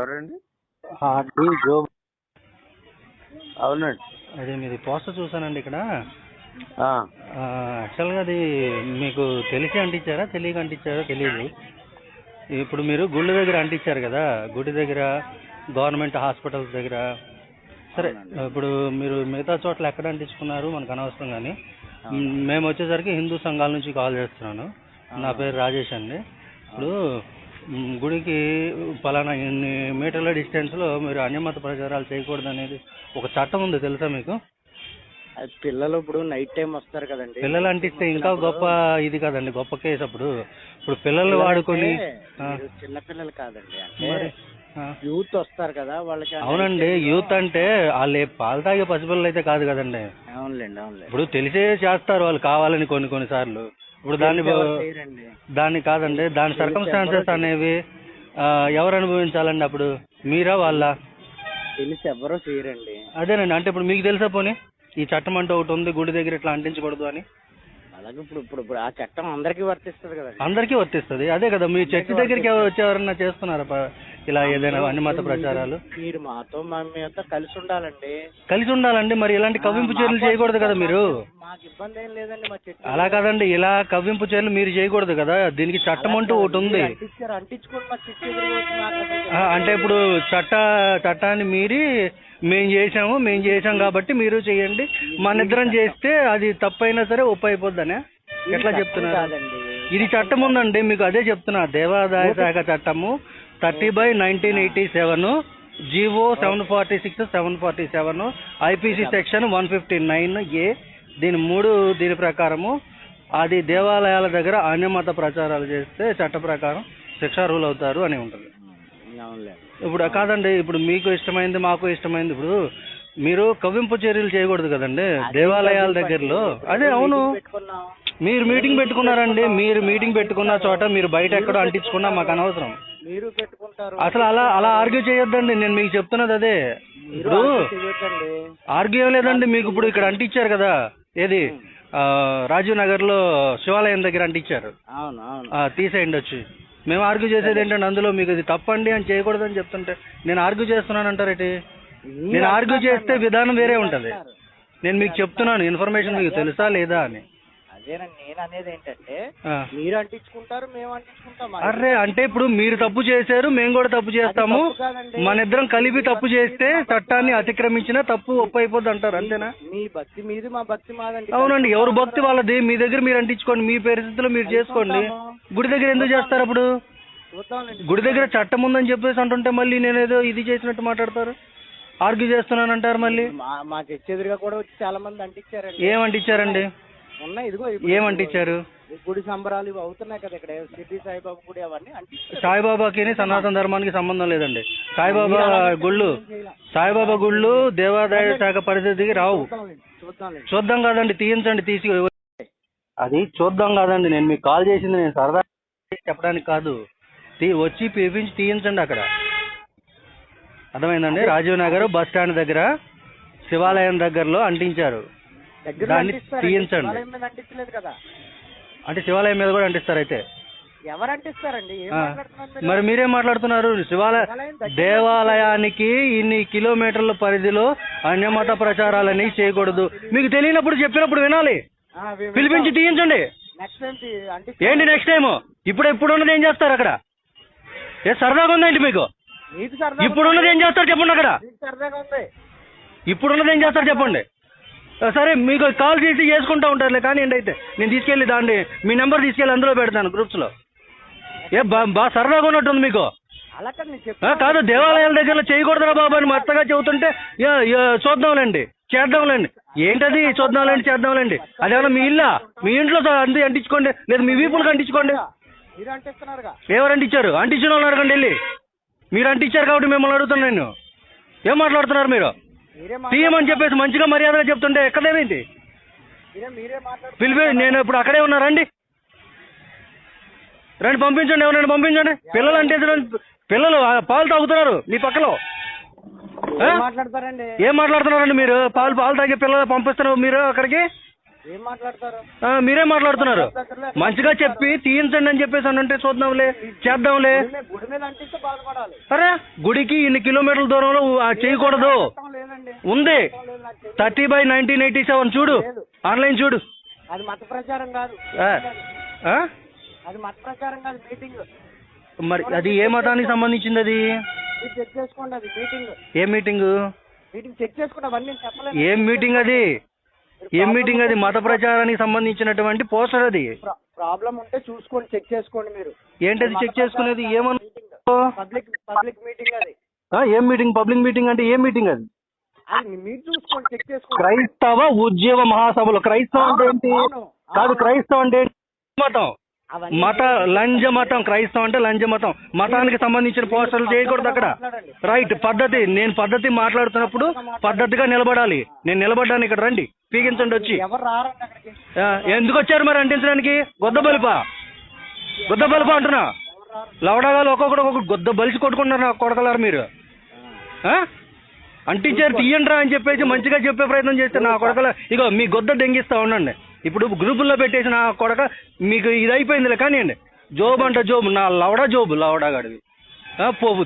ఎవరండి? డి జో. అవునండి. అదే మీది పోస్టర్ చూసానండి ఇక్కడ. ఆ, యాక్చువల్గా అది మీకు తెలిసి అంటించారా తెలియక అంటించారో తెలియదు. ఇప్పుడు మీరు గుళ్ళ దగ్గర అంటించారు కదా, గుడి దగ్గర, గవర్నమెంట్ హాస్పిటల్స్ దగ్గర. సరే, అవునండి. ఇప్పుడు మీరు మిగతా చోట్ల ఎక్కడ అంటించుకున్నారు మనకు అనవసరం, కానీ అవునా. మేము వచ్చేసరికి హిందూ సంఘాల నుంచి కాల్ చేస్తున్నాను. నా పేరు రాజేష్ అండి. ఇప్పుడు గుడికి పలానా ఇన్ని మీటర్ల డిస్టెన్స్లో మీరు అన్యమత ప్రచారాలు చేయకూడదు అనేది ఒక చట్టం ఉంది, తెలుసా మీకు? అది పిల్లలు ఇప్పుడు నైట్ టైం వస్తారు కదండి. పిల్లలు అంటిస్తే ఇంకా గొప్ప ఇది కదండి, గొప్ప కేసు. అప్పుడు ఇప్పుడు పిల్లలు వాడుకొని చిన్న పిల్లలు కాదండి, అంటే మరి యూత్ వస్తారు కదా వాళ్ళకి. అవునండి, యూత్ అంటే వాళ్ళు పాలు తాగే పసిపిల్లలు అయితే కాదు కదండి. అవునులేండి, అవునులేండి. ఇప్పుడు తెలిసే చేస్తారు వాళ్ళు కావాలని కొన్నిసార్లు. ఇప్పుడు దాన్ని కాదండి, దాని సర్కమ్స్టాన్సెస్ అనేవి ఎవరు అనుభవించాలండి? అప్పుడు మీరా వాళ్ళ? తెలిసి ఎవరో చేయరండి. అదేనండి, అంటే ఇప్పుడు మీకు తెలుసా పోనీ ఈ చట్టం అంటే ఒకటి ఉంది, గుడి దగ్గర ఇట్లా అంటించకూడదు అని? అలాగే ఇప్పుడు ఇప్పుడు ఇప్పుడు ఆ చట్టం అందరికీ వర్తిస్తుంది కదండి. అందరికీ వర్తిస్తుంది, అదే కదా. మీ చర్చి దగ్గరికి వచ్చేవారన్నా చేస్తున్నారా ఇలా ఏదైనా అన్ని మత ప్రచారాలు? మీరు మాతో మేమంతా కలిసి ఉండాలండి. కలిసి ఉండాలండి, మరి ఇలాంటి కవ్వింపు చర్యలు చేయకూడదు కదా మీరు. మాకు ఇబ్బంది ఏం లేదండి, మా చర్చి అలా కాదండి, ఇలా కవ్వింపు చర్యలు మీరు చేయకూడదు కదా, దీనికి చట్టం అంటూ ఒకటి ఉంది. అంటించుకోండి మా చర్చి. అంటే ఇప్పుడు చట్టాన్ని మీరి మేము చేసాం కాబట్టి మీరు చేయండి, మనిద్దరం చేస్తే అది తప్పైనా సరే ఒప్పు అయిపోద్దనే ఎట్లా చెప్తున్నారు? ఇది చట్టం ఉందండి మీకు, అదే చెప్తున్నా. దేవాదాయ శాఖ చట్టము 30/1987, జీవో 746, 747, ఐపీసీ సెక్షన్ 159A, దీని ప్రకారము అది దేవాలయాల దగ్గర అన్యమత ప్రచారాలు చేస్తే చట్ట ప్రకారం శిక్షార్హులు అవుతారు అని ఉంటుంది. ఇప్పుడు కాదండి, ఇప్పుడు మీకు ఇష్టమైంది మాకు ఇష్టమైంది. ఇప్పుడు మీరు కవ్వింపు చర్యలు చేయకూడదు కదండి దేవాలయాల దగ్గరలో. అదే అవును, మీరు మీటింగ్ పెట్టుకున్నారండి, మీరు మీటింగ్ పెట్టుకున్న చోట మీరు బయట ఎక్కడో అంటించుకున్నా మాకు అనవసరం. మీరు పెట్టుకుంటారు అసలు అలా ఆర్గ్యూ చేయొద్దండి, నేను మీకు చెప్తున్నది అదే. ఇప్పుడు ఆర్గ్యూ లేదండి, మీకు ఇప్పుడు ఇక్కడ అంటించారు కదా, ఏది రాజీవ్ నగర్ లో శివాలయం దగ్గర అంటించారు, తీసేయండి వచ్చి. మేము ఆర్గ్యూ చేసేది ఏంటంటే అందులో మీకు ఇది తప్పండి అని చేయకూడదని చెప్తుంటే నేను ఆర్గ్యూ చేస్తున్నానంటారేటి? నేను ఆర్గ్యూ చేస్తే విధానం వేరే ఉంటది. నేను మీకు చెప్తున్నాను ఇన్ఫర్మేషన్ మీకు తెలుసా లేదా అని. అదేనండి, నేను అనేది ఏంటంటే మీరు అంటించుకుంటారు, మేము అంటించుకుంటాం. అర్రే, అంటే ఇప్పుడు మీరు తప్పు చేశారు, మేము కూడా తప్పు చేస్తాము, మన ఇద్దరం కలిపి తప్పు చేస్తే చట్టాన్ని అతిక్రమించినా తప్పు ఒప్పు అయిపోద్ది అంటారు, అంతేనా? మీ భక్తి మీది, మా భక్తి మాదండి. అవునండి, ఎవరు భక్తి వాళ్ళది. మీ దగ్గర మీరు అంటించుకోండి, మీ పరిస్థితిలో మీరు చేసుకోండి. గుడి దగ్గర ఎందుకు చేస్తారు? అప్పుడు గుడి దగ్గర చట్టం ఉందని చెప్పేసి అంటుంటే మళ్ళీ నేనేదో ఇది చేసినట్టు మాట్లాడతారు, ఆర్గ్యూ చేస్తున్నానంటారు మళ్ళీ. మా చర్చి ఎదురుగా కూడా వచ్చి చాలా మంది అంటించారండి. ఏమంటించారండి? ఉన్నాయి, ఇదిగో ఏమంటించారు? గుడి సంబరాలు ఇవి అవుతున్నాయి కదా ఇక్కడ, సిటీ సాయిబాబా గుడి అవన్నీ అంటించారు. సాయిబాబాకి సనాతన ధర్మానికి సంబంధం లేదండి. సాయిబాబా గుళ్ళు దేవాదాయ శాఖ పరిధికి రావు. చూద్దాం కాదండి, తీయించండి, అది చూద్దాం కాదండి. నేను మీకు కాల్ చేసింది నేను సరదా చెప్పడానికి కాదు, వచ్చి పిలిపించి తీయించండి అక్కడ. అర్థమైందండి? రాజీవ్ నగర్ బస్ స్టాండ్ దగ్గర శివాలయం దగ్గరలో అంటించారు, దాన్ని తీయించండి. అంటే శివాలయం మీద కూడా అంటిస్తారు అయితే? ఎవరు అంటిస్తారండి? మరి మీరేం మాట్లాడుతున్నారు? దేవాలయానికి ఇన్ని కిలోమీటర్ల పరిధిలో అన్యమత ప్రచారాలని చేయకూడదు. మీకు తెలియనప్పుడు చెప్పినప్పుడు వినాలి, పిలిపించి తీయించండి. ఏంటి నెక్స్ట్ టైం? ఇప్పుడు ఉన్నది ఏం చేస్తారు అక్కడ? సరదాగా ఉందండి మీకు? ఇప్పుడున్నది ఏం చేస్తారు చెప్పండి అక్కడ? ఇప్పుడున్నది ఏం చేస్తారు చెప్పండి. సరే, మీకు కాల్ చేసి చేసుకుంటా ఉంటారులే, కానీ ఏంటైతే నేను తీసుకెళ్ళి దాన్ని మీ నెంబర్ తీసుకెళ్ళి అందులో పెడతాను గ్రూప్స్లో. బాగా సరదాగా ఉన్నట్టుంది మీకు. కాదు, దేవాలయాల దగ్గర చేయకూడదురా బాబు అని మత్తగా చెబుతుంటే చూద్దాంలేండి, చేద్దాంలేండి. ఏంటది చూద్దాంలేండి, చేద్దాంలేండి? అదేమన్నా మీ ఇల్లా? మీ ఇంట్లో అంది అంటించుకోండి, లేదా మీ వీపులకు అంటించుకోండి. ఎవరు అంటించారు? అంటించిన వాళ్ళు అడగండి వెళ్ళి. మీరు అంటించారు కాబట్టి మిమ్మల్ని అడుగుతున్నాను నేను. ఏం మాట్లాడుతున్నారు మీరు? తీయమని చెప్పేసి మంచిగా మర్యాదగా చెప్తుంటే ఎక్కడేమైంది? నేను ఇప్పుడు అక్కడే ఉన్నారండి, రండి పంపించండి, ఎవరైనా పంపించండి. పిల్లలు అంటే పిల్లలు పాలు తాగుతున్నారు మీ పక్కలో. ఏం మాట్లాడుతున్నారండి మీరు? పాలు తాగే పిల్లలు పంపిస్తున్నారు మీరు అక్కడికి? ఏం మాట్లాడతారు? మీరే మాట్లాడుతున్నారు. మంచిగా చెప్పి తీయించండి అని చెప్పేసి అని అంటే చూద్దాంలే, చేద్దాంలే. గుడి మీద అంటిస్తే బాధపడాలి. అరే గుడికి ఇన్ని కిలోమీటర్ల దూరంలో చేయకూడదు. లేదండి, ఉంది 30/1987 చూడు, ఆన్లైన్ చూడు. అది మత ప్రచారం కాదు. అది మత ప్రచారం కాదు, మీటింగ్. మరి అది ఏ మతానికి సంబంధించింది? అది మీరు చెక్ చేసుకోండి. అది మీటింగ్. ఏ మీటింగ్? మీటింగ్ చెక్ చేసుకోండి. అవన్నీ చెప్పలేదు. ఏం మీటింగ్ అది? ఏం మీటింగ్ అది? మత ప్రచారానికి సంబంధించినటువంటి పోస్టర్ అది. ప్రాబ్లం ఉంటే చూసుకోండి, చెక్ చేసుకోండి. మీరు ఏంటది చెక్ చేసుకునేది? ఏమన్నా పబ్లిక్ మీటింగ్ అది. ఏం మీటింగ్? పబ్లిక్ మీటింగ్ అంటే ఏం మీటింగ్ అది? అది మీరు చూసుకోండి, చెక్ చేసుకోండి. క్రైస్తవ ఉద్యమ మహాసభలు. క్రైస్తవం అంటే ఏంటి? కాదు, క్రైస్తవం అంటే మతం, లంజ మతం. క్రైస్తవం అంటే లంజ మతం. మతానికి సంబంధించిన పోస్టర్లు చేయకూడదు అక్కడ. రైట్, పద్ధతి. నేను పద్ధతి మాట్లాడుతున్నప్పుడు పద్ధతిగా నిలబడాలి. నేను నిలబడ్డాను. ఇక్కడ రండి, పీకించండి వచ్చి. ఎందుకు వచ్చారు మరి అంటించడానికి? గుద్ద బలిపా అంటున్నా. లవడగాలు ఒక్కొక్కడు ఒక్కొక్క గుద్ద బలిసి కొట్టుకుంటున్నారు నా కొడకలారు మీరు. అంటించారు తీయండిరా అని చెప్పేసి మంచిగా చెప్పే ప్రయత్నం చేస్తే నా కొడకల ఇగో మీ గొద్ద దెంగిస్తా ఉండండి. ఇప్పుడు గ్రూపుల్లో పెట్టేసి నా కొడక మీకు ఇది అయిపోయిందిలే. కానీ అండి జోబు అంట జోబు, నా లవడా జోబు, లవడా గడివి పోవు.